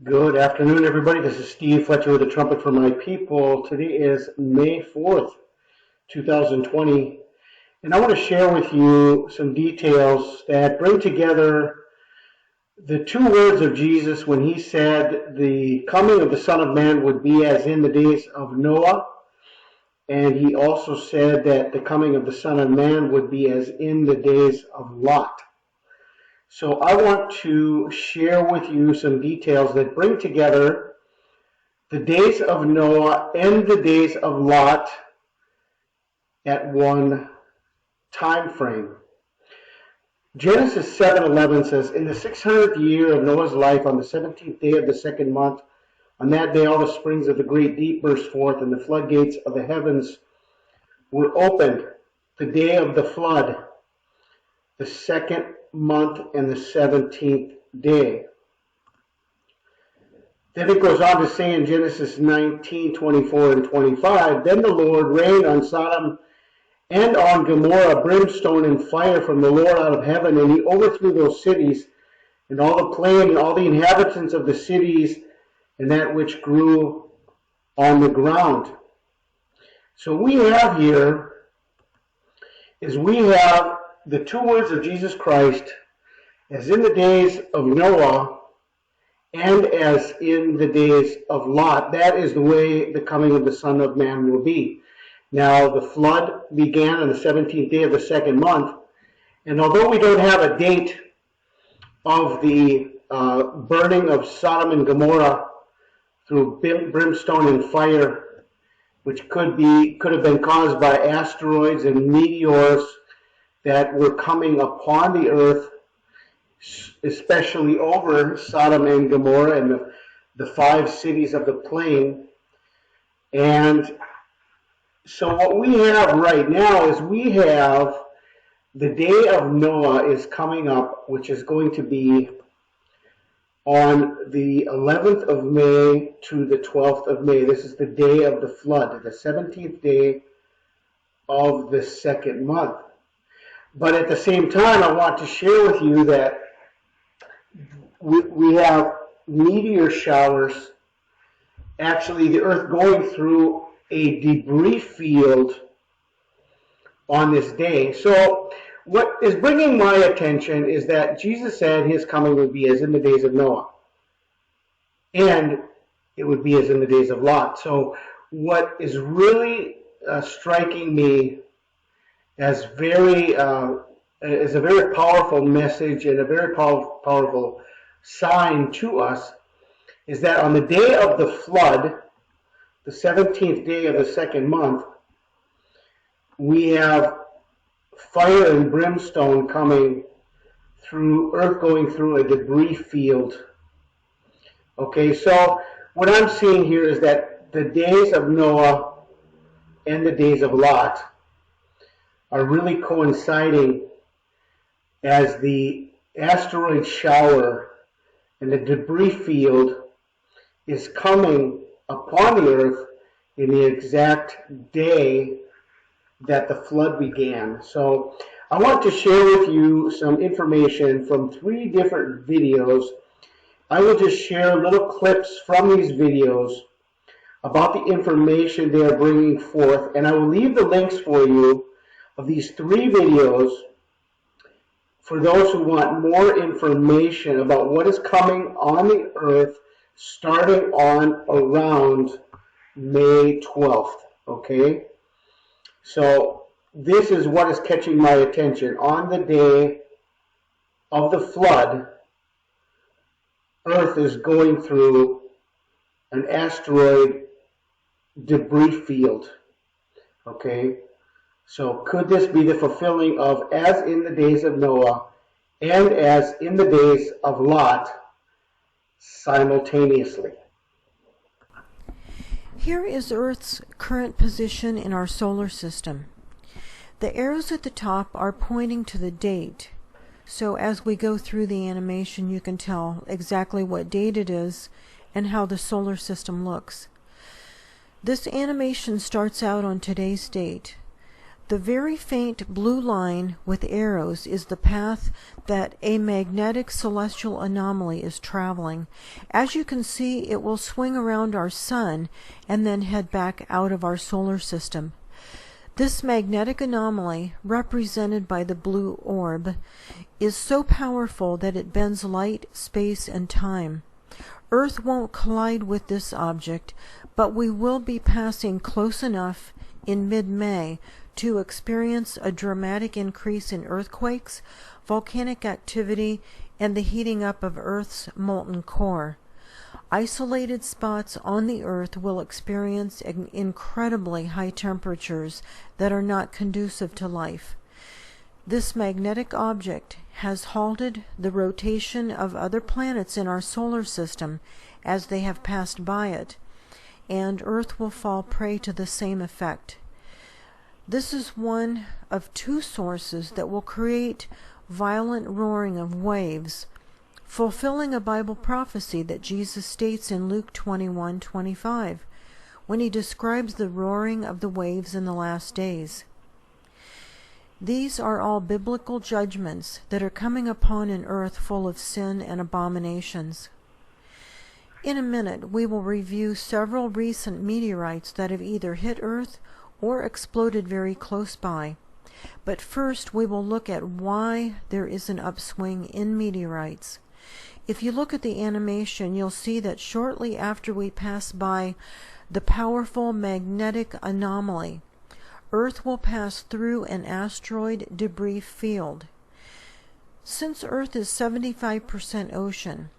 Good afternoon, everybody. This is Steve Fletcher with the Trumpet for My People. Today is May 4th, 2020, and I want to share with you some details that bring together the two words of Jesus when he said the coming of the Son of Man would be as in the days of Noah, and he also said that the coming of the Son of Man would be as in the days of Lot. So I want to share with you some details that bring together the days of Noah and the days of Lot at one time frame. Genesis 7:11 says, "In the 600th year of Noah's life, on the 17th day of the second month, on that day all the springs of the great deep burst forth, and the floodgates of the heavens were opened. The day of the flood, the second month and the 17th day." Then it goes on to say in Genesis 19:24 and 25, "Then the Lord rained on Sodom and on Gomorrah brimstone and fire from the Lord out of heaven, and he overthrew those cities, and all the plain, and all the inhabitants of the cities, and that which grew on the ground." So we have here the two words of Jesus Christ, as in the days of Noah and as in the days of Lot. That is the way the coming of the Son of Man will be. Now, the flood began on the 17th day of the second month, and although we don't have a date of the burning of Sodom and Gomorrah through brimstone and fire, which could have been caused by asteroids and meteors that were coming upon the earth, especially over Sodom and Gomorrah and the five cities of the plain. And so what we have right now is we have the day of Noah is coming up, which is going to be on the 11th of May to the 12th of May. This is the day of the flood, the 17th day of the second month. But at the same time, I want to share with you that we have meteor showers, actually the earth going through a debris field on this day. So what is bringing my attention is that Jesus said his coming would be as in the days of Noah, and it would be as in the days of Lot. So what is really striking me as a very powerful message and a very powerful sign to us is that on the day of the flood, the 17th day of the second month, we have fire and brimstone coming through, earth going through a debris field. Okay, so what I'm seeing here is that the days of Noah and the days of Lot are really coinciding as the asteroid shower and the debris field is coming upon the earth in the exact day that the flood began. So I want to share with you some information from 3 different videos. I will just share little clips from these videos about the information they are bringing forth, and I will leave the links for you of these 3 videos for those who want more information about what is coming on the earth starting on around May 12th, okay? So this is what is catching my attention. On the day of the flood, Earth is going through an asteroid debris field, okay? So could this be the fulfilling of as in the days of Noah and as in the days of Lot simultaneously? Here is Earth's current position in our solar system. The arrows at the top are pointing to the date. So as we go through the animation, you can tell exactly what date it is and how the solar system looks. This animation starts out on today's date. The very faint blue line with arrows is the path that a magnetic celestial anomaly is traveling. As you can see, it will swing around our sun and then head back out of our solar system. This magnetic anomaly, represented by the blue orb, is so powerful that it bends light, space, and time. Earth won't collide with this object, but we will be passing close enough in mid-May to experience a dramatic increase in earthquakes, volcanic activity, and the heating up of Earth's molten core. Isolated spots on the Earth will experience incredibly high temperatures that are not conducive to life. This magnetic object has halted the rotation of other planets in our solar system as they have passed by it, and Earth will fall prey to the same effect. This is one of two sources that will create violent roaring of waves, fulfilling a Bible prophecy that Jesus states in Luke 21:25, when he describes the roaring of the waves in the last days. These are all biblical judgments that are coming upon an earth full of sin and abominations. In a minute, we will review several recent meteorites that have either hit Earth or exploded very close by. But first, we will look at why there is an upswing in meteorites. If you look at the animation, you'll see that shortly after we pass by the powerful magnetic anomaly, Earth will pass through an asteroid debris field. Since Earth is 75% ocean,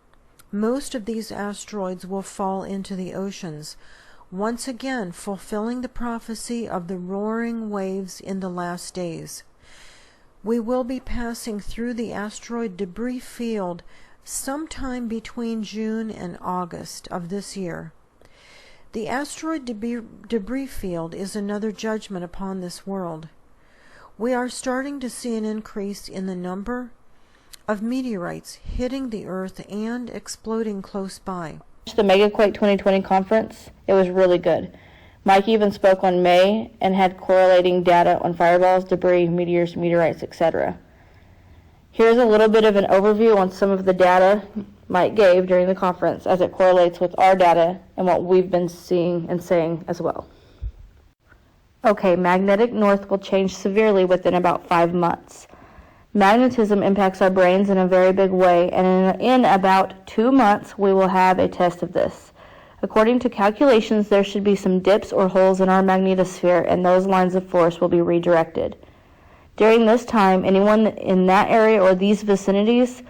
most of these asteroids will fall into the oceans, once again fulfilling the prophecy of the roaring waves in the last days. We will be passing through the asteroid debris field sometime between June and August of this year. The asteroid debris field is another judgment upon this world. We are starting to see an increase in the number of meteorites hitting the Earth and exploding close by. The Megaquake 2020 conference, it was really good. Mike even spoke on May and had correlating data on fireballs, debris, meteors, meteorites, etc. Here's a little bit of an overview on some of the data Mike gave during the conference as it correlates with our data and what we've been seeing and saying as well. Okay, magnetic north will change severely within about 5 months. Magnetism impacts our brains in a very big way, and in about 2 months we will have a test of this. According to calculations, there should be some dips or holes in our magnetosphere, and those lines of force will be redirected. During this time, anyone in that area or these vicinities,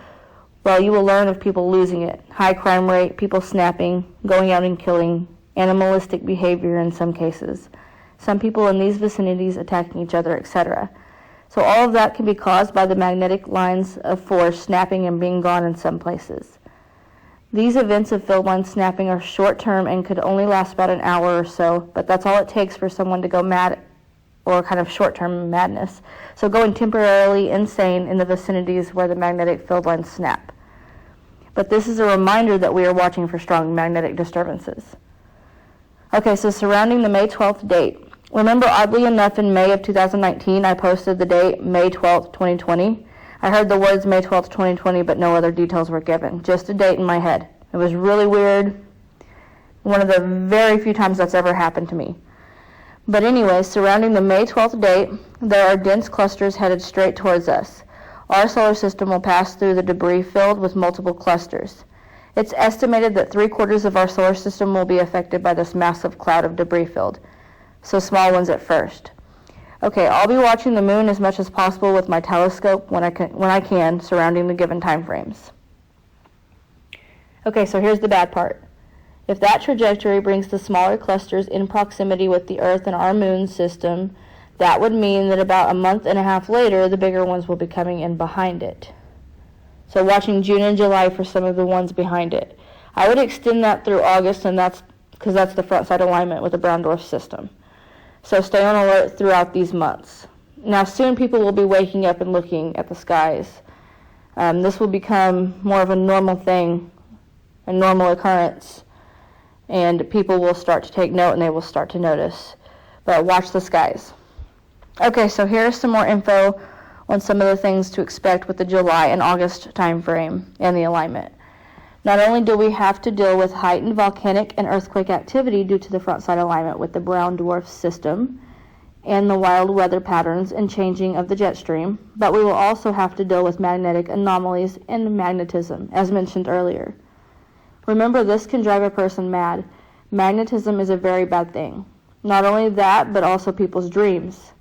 well, you will learn of people losing it. High crime rate, people snapping, going out and killing, animalistic behavior in some cases. Some people in these vicinities attacking each other, etc. So all of that can be caused by the magnetic lines of force snapping and being gone in some places. These events of field line snapping are short-term and could only last about an hour or so, but that's all it takes for someone to go mad or kind of short-term madness. So going temporarily insane in the vicinities where the magnetic field lines snap. But this is a reminder that we are watching for strong magnetic disturbances. Okay, so surrounding the May 12th date. Remember, oddly enough, in May of 2019, I posted the date May 12th, 2020. I heard the words May 12th, 2020, but no other details were given. Just a date in my head. It was really weird. One of the very few times that's ever happened to me. But anyway, surrounding the May 12th date, there are dense clusters headed straight towards us. Our solar system will pass through the debris field with multiple clusters. It's estimated that 3/4 of our solar system will be affected by this massive cloud of debris field. So small ones at first. Okay, I'll be watching the moon as much as possible with my telescope when I can surrounding the given time frames. Okay, so here's the bad part. If that trajectory brings the smaller clusters in proximity with the Earth and our moon system, that would mean that about a month and a half later, the bigger ones will be coming in behind it. So watching June and July for some of the ones behind it. I would extend that through August, and that's because that's the front side alignment with the brown dwarf system. So stay on alert throughout these months. Now soon people will be waking up and looking at the skies. This will become more of a normal thing, a normal occurrence, and people will start to take note and they will start to notice. But watch the skies. Okay, so here's some more info on some of the things to expect with the July and August time frame and the alignment. Not only do we have to deal with heightened volcanic and earthquake activity due to the front side alignment with the brown dwarf system and the wild weather patterns and changing of the jet stream, but we will also have to deal with magnetic anomalies and magnetism, as mentioned earlier. Remember, this can drive a person mad. Magnetism is a very bad thing. Not only that, but also people's dreams.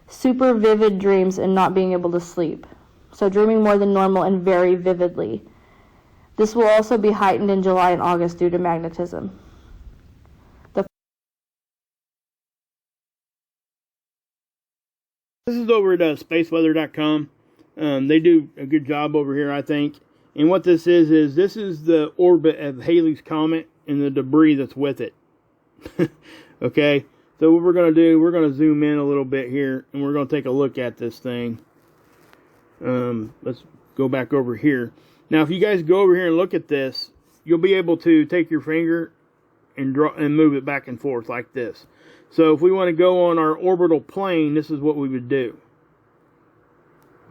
Super vivid dreams and not being able to sleep. So dreaming more than normal and very vividly. This will also be heightened in July and August due to magnetism. This is over at spaceweather.com. They do a good job over here, I think. And what this is this is the orbit of Halley's Comet and the debris that's with it. Okay, so what we're going to do, we're going to zoom in a little bit here, and we're going to take a look at this thing. Let's go back over here. Now, if you guys go over here and look at this, you'll be able to take your finger and draw and move it back and forth like this. So if we want to go on our orbital plane, this is what we would do.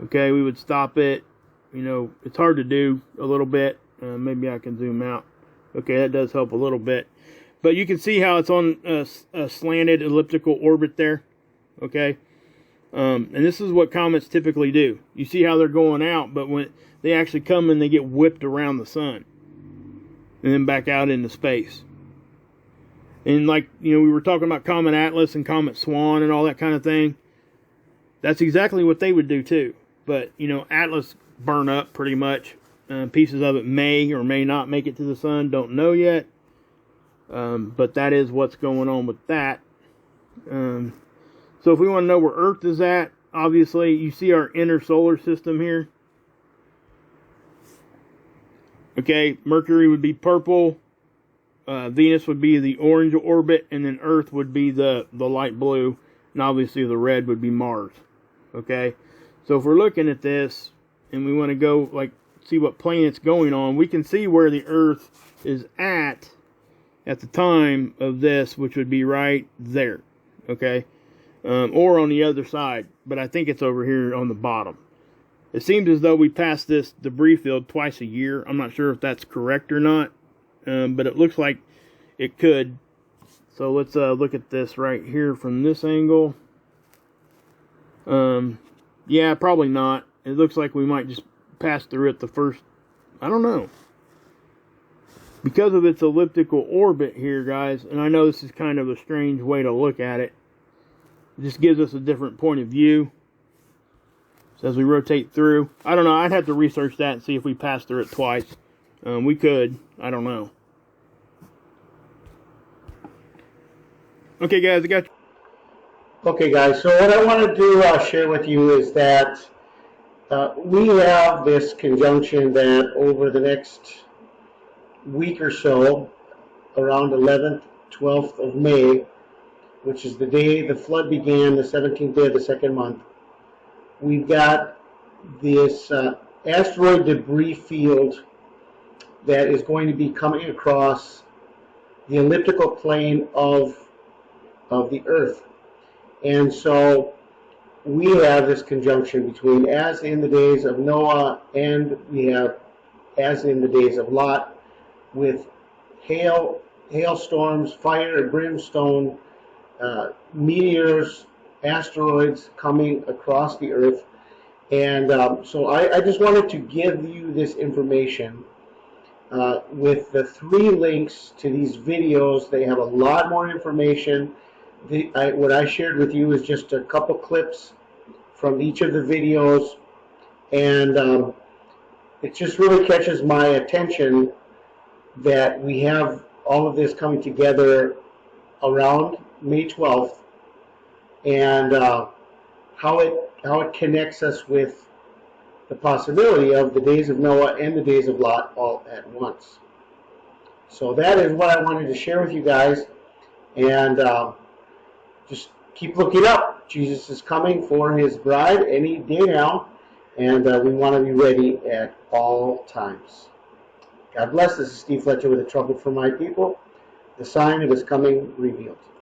Okay, we would stop it. You know, it's hard to do a little bit. Maybe I can zoom out. Okay, that does help a little bit. But you can see how it's on a slanted elliptical orbit there. Okay, and this is what comets typically do. You see how they're going out, but when they actually come and they get whipped around the sun and then back out into space. And like, you know, we were talking about Comet Atlas and Comet Swan and all that kind of thing. That's exactly what they would do too. But, you know, Atlas burn up pretty much. Pieces of it may or may not make it to the sun. Don't know yet. But that is what's going on with that. So if we want to know where Earth is at, obviously you see our inner solar system here. Okay, Mercury would be purple. Venus would be the orange orbit, and then Earth would be the light blue, and obviously the red would be Mars. Okay, so if we're looking at this and we want to go like see what plane it's going on, we can see where the Earth is at the time of this, which would be right there. Okay, or on the other side, but I think it's over here on the bottom. It seems as though we pass this debris field twice a year. I'm not sure if that's correct or not, but it looks like it could. So let's look at this right here from this angle. Yeah, probably not. It looks like we might just pass through it the first, I don't know. Because of its elliptical orbit here, guys, and I know this is kind of a strange way to look at it. It just gives us a different point of view. So as we rotate through, I don't know, I'd have to research that and see if we pass through it twice. We could, I don't know. Okay, guys, I got you. Okay, guys, so what I want to do, share with you is that we have this conjunction that over the next week or so, around 11th, 12th of May, which is the day the flood began, the 17th day of the second month, we've got this asteroid debris field that is going to be coming across the elliptical plane of the Earth. And so we have this conjunction between as in the days of Noah, and we have as in the days of Lot, with hailstorms, fire and brimstone, meteors, asteroids coming across the Earth. And so I just wanted to give you this information with the 3 links to these videos. They have a lot more information. What I shared with you is just a couple clips from each of the videos, and it just really catches my attention that we have all of this coming together around May 12th, and how it connects us with the possibility of the days of Noah and the days of Lot all at once. So that is what I wanted to share with you guys, and just keep looking up. Jesus is coming for his bride any day now, and we want to be ready at all times. God bless. This is Steve Fletcher with the Trumpet for My People, the sign of his coming revealed.